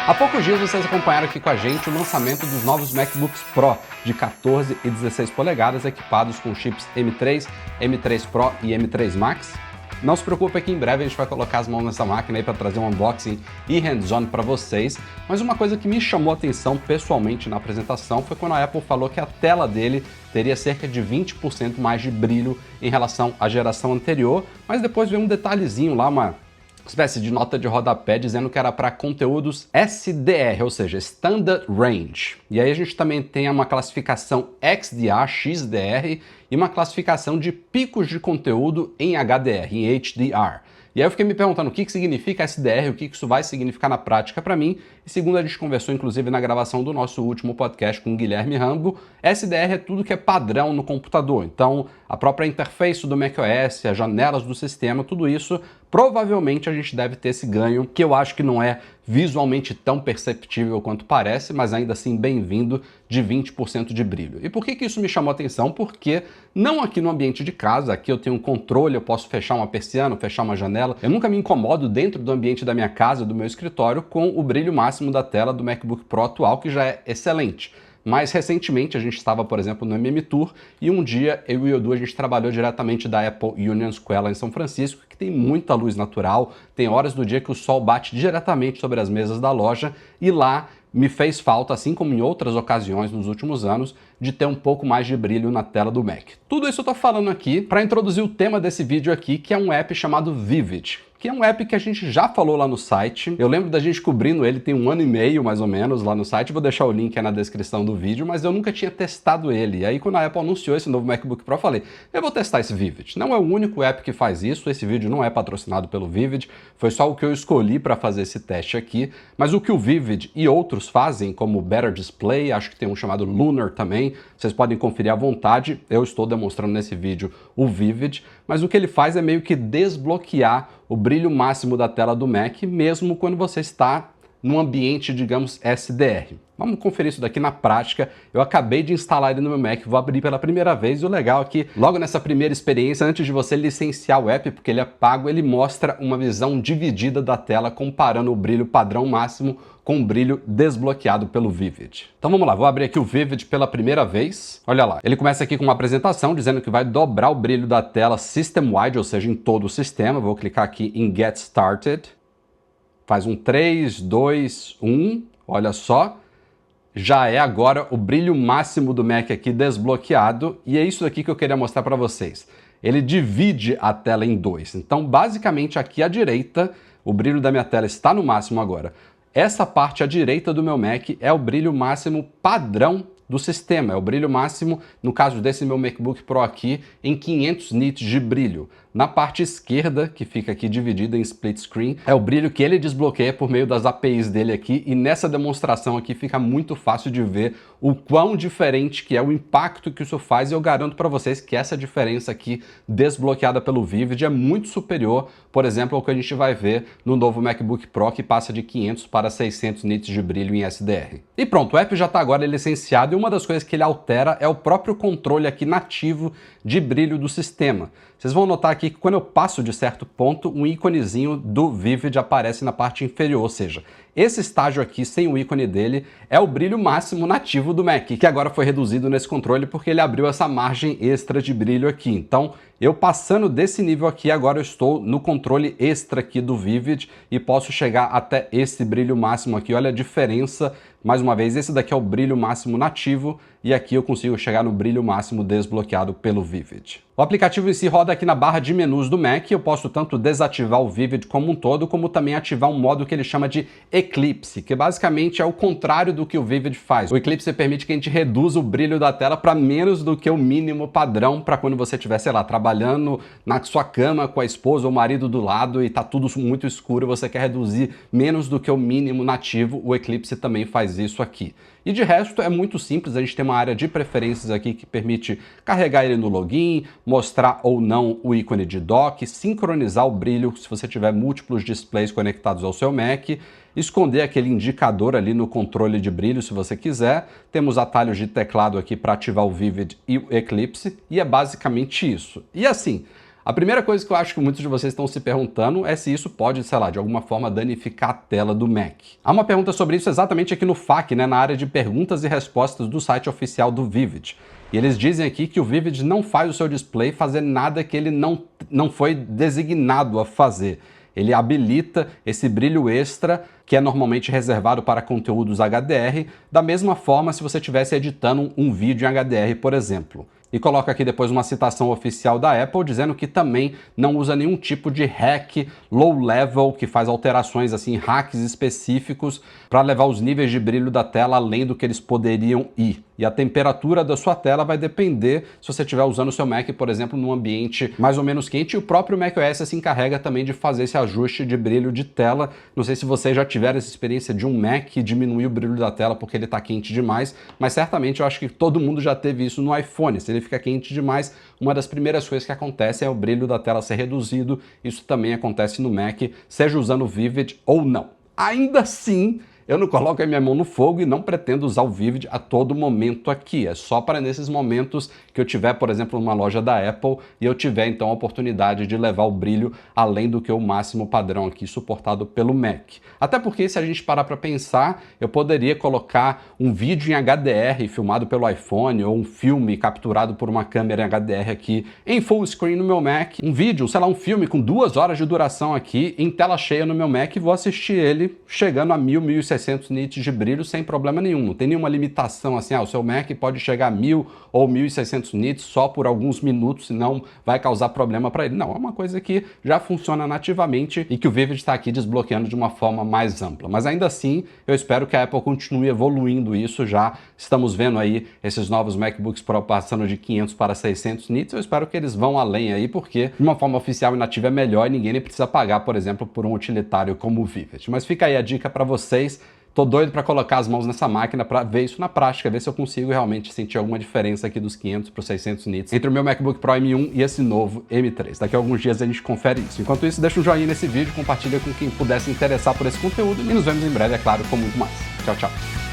Há poucos dias vocês acompanharam aqui com a gente o lançamento dos novos MacBooks Pro de 14 e 16 polegadas equipados com chips M3, M3 Pro e M3 Max. Não se preocupe que em breve a gente vai colocar as mãos nessa máquina aí para trazer um unboxing e hands-on para vocês, mas uma coisa que me chamou a atenção pessoalmente na apresentação foi quando a Apple falou que a tela dele teria cerca de 20% mais de brilho em relação à geração anterior, mas depois veio um detalhezinho lá, uma espécie de nota de rodapé dizendo que era para conteúdos SDR, ou seja, Standard Range. E aí a gente também tem uma classificação XDR, XDR e uma classificação de picos de conteúdo em HDR, em HDR. E aí eu fiquei me perguntando o que significa SDR, o que isso vai significar na prática para mim. E segundo a gente conversou, inclusive, na gravação do nosso último podcast com o Guilherme Rambo, SDR é tudo que é padrão no computador. Então, a própria interface do macOS, as janelas do sistema, tudo isso, provavelmente a gente deve ter esse ganho, que eu acho que não é visualmente tão perceptível quanto parece, mas ainda assim bem-vindo, de 20% de brilho. E por que isso me chamou a atenção? Porque não aqui no ambiente de casa, aqui eu tenho um controle, eu posso fechar uma persiana, fechar uma janela, eu nunca me incomodo dentro do ambiente da minha casa, do meu escritório, com o brilho máximo da tela do MacBook Pro atual, que já é excelente. Mas recentemente a gente estava, por exemplo, no MM Tour e um dia eu e o Edu a gente trabalhou diretamente da Apple Union Square lá em São Francisco, que tem muita luz natural, tem horas do dia que o sol bate diretamente sobre as mesas da loja e lá me fez falta, assim como em outras ocasiões nos últimos anos, de ter um pouco mais de brilho na tela do Mac. Tudo isso eu tô falando aqui para introduzir o tema desse vídeo aqui, que é um app chamado Vivid, que é um app que a gente já falou lá no site. Eu lembro da gente cobrindo ele tem 1 ano e meio, mais ou menos, lá no site. Vou deixar o link aí na descrição do vídeo, mas eu nunca tinha testado ele. E aí, quando a Apple anunciou esse novo MacBook Pro, eu falei, eu vou testar esse Vivid. Não é o único app que faz isso, esse vídeo não é patrocinado pelo Vivid, foi só o que eu escolhi para fazer esse teste aqui. Mas o que o Vivid e outros fazem, como o Better Display, acho que tem um chamado Lunar também, vocês podem conferir à vontade, eu estou demonstrando nesse vídeo o Vivid, mas o que ele faz é meio que desbloquear o brilho máximo da tela do Mac, mesmo quando você está num ambiente, digamos, SDR. Vamos conferir isso daqui na prática. Eu acabei de instalar ele no meu Mac, vou abrir pela primeira vez, e o legal é que logo nessa primeira experiência, antes de você licenciar o app, porque ele é pago, ele mostra uma visão dividida da tela, comparando o brilho padrão máximo com o brilho desbloqueado pelo Vivid. Então vamos lá, vou abrir aqui o Vivid pela primeira vez. Olha lá, ele começa aqui com uma apresentação dizendo que vai dobrar o brilho da tela system-wide, ou seja, em todo o sistema. Vou clicar aqui em Get Started. Faz um 3, 2, 1, olha só. Já é agora o brilho máximo do Mac aqui desbloqueado, e é isso aqui que eu queria mostrar para vocês. Ele divide a tela em dois. Então, basicamente, aqui à direita, o brilho da minha tela está no máximo agora. Essa parte à direita do meu Mac é o brilho máximo padrão do sistema, é o brilho máximo, no caso desse meu MacBook Pro aqui, em 500 nits de brilho. Na parte esquerda, que fica aqui dividida em split screen, é o brilho que ele desbloqueia por meio das APIs dele aqui, e nessa demonstração aqui fica muito fácil de ver o quão diferente que é o impacto que isso faz, e eu garanto para vocês que essa diferença aqui, desbloqueada pelo Vivid, é muito superior, por exemplo, ao que a gente vai ver no novo MacBook Pro, que passa de 500 para 600 nits de brilho em SDR. E pronto, o app já está agora licenciado, e uma das coisas que ele altera é o próprio controle aqui nativo de brilho do sistema. Vocês vão notar aqui que quando eu passo de certo ponto, um íconezinho do Vivid aparece na parte inferior, ou seja, esse estágio aqui, sem o ícone dele, é o brilho máximo nativo do Mac, que agora foi reduzido nesse controle porque ele abriu essa margem extra de brilho aqui. Então, eu passando desse nível aqui, agora eu estou no controle extra aqui do Vivid e posso chegar até esse brilho máximo aqui. Olha a diferença. Mais uma vez, esse daqui é o brilho máximo nativo e aqui eu consigo chegar no brilho máximo desbloqueado pelo Vivid. O aplicativo em si roda aqui na barra de menus do Mac. Eu posso tanto desativar o Vivid como um todo, como também ativar um modo que ele chama de Eclipse, que basicamente é o contrário do que o Vivid faz. O Eclipse permite que a gente reduza o brilho da tela para menos do que o mínimo padrão para quando você estiver, sei lá, trabalhando na sua cama com a esposa ou o marido do lado e tá tudo muito escuro e você quer reduzir menos do que o mínimo nativo. O Eclipse também faz isso aqui. E de resto é muito simples, a gente tem uma área de preferências aqui que permite carregar ele no login, mostrar ou não o ícone de dock, sincronizar o brilho se você tiver múltiplos displays conectados ao seu Mac, esconder aquele indicador ali no controle de brilho se você quiser. Temos atalhos de teclado aqui para ativar o Vivid e o Eclipse, e é basicamente isso. E assim, A primeira coisa que eu acho que muitos de vocês estão se perguntando é se isso pode, sei lá, de alguma forma danificar a tela do Mac. Há uma pergunta sobre isso exatamente aqui no FAQ, né, na área de perguntas e respostas do site oficial do Vivid. E eles dizem aqui que o Vivid não faz o seu display fazer nada que ele não foi designado a fazer. Ele habilita esse brilho extra, que é normalmente reservado para conteúdos HDR, da mesma forma se você estivesse editando um vídeo em HDR, por exemplo. E coloca aqui depois uma citação oficial da Apple dizendo que também não usa nenhum tipo de hack low level, que faz alterações assim, hacks específicos para levar os níveis de brilho da tela além do que eles poderiam ir. E a temperatura da sua tela vai depender se você estiver usando o seu Mac, por exemplo, num ambiente mais ou menos quente, e o próprio macOS se encarrega também de fazer esse ajuste de brilho de tela. Não sei se vocês já tiveram essa experiência de um Mac diminuir o brilho da tela porque ele está quente demais, mas certamente eu acho que todo mundo já teve isso no iPhone. Se ele fica quente demais, uma das primeiras coisas que acontece é o brilho da tela ser reduzido. Isso também acontece no Mac, seja usando o Vivid ou não. Ainda assim, eu não coloco a minha mão no fogo e não pretendo usar o Vivid a todo momento aqui. É só para nesses momentos que eu tiver, por exemplo, numa loja da Apple e eu tiver então a oportunidade de levar o brilho além do que o máximo padrão aqui suportado pelo Mac. Até porque se a gente parar para pensar, eu poderia colocar um vídeo em HDR filmado pelo iPhone ou um filme capturado por uma câmera em HDR aqui em full screen no meu Mac. Um vídeo, sei lá, um filme com 2 horas de duração aqui em tela cheia no meu Mac e vou assistir ele chegando a 1000, 1600 nits de brilho sem problema nenhum. Não tem nenhuma limitação assim, o seu Mac pode chegar a 1000 ou 1600 nits só por alguns minutos, senão vai causar problema para ele. Não, é uma coisa que já funciona nativamente e que o Vivid está aqui desbloqueando de uma forma mais ampla. Mas ainda assim, eu espero que a Apple continue evoluindo isso. Já estamos vendo aí esses novos MacBooks Pro passando de 500 para 600 nits. Eu espero que eles vão além aí, porque de uma forma oficial e nativa é melhor e ninguém nem precisa pagar, por exemplo, por um utilitário como o Vivid. Mas fica aí a dica para vocês. Tô doido para colocar as mãos nessa máquina para ver isso na prática, ver se eu consigo realmente sentir alguma diferença aqui dos 500 para os 600 nits entre o meu MacBook Pro M1 e esse novo M3. Daqui a alguns dias a gente confere isso. Enquanto isso, deixa um joinha nesse vídeo, compartilha com quem puder se interessar por esse conteúdo e nos vemos em breve, é claro, com muito mais. Tchau, tchau!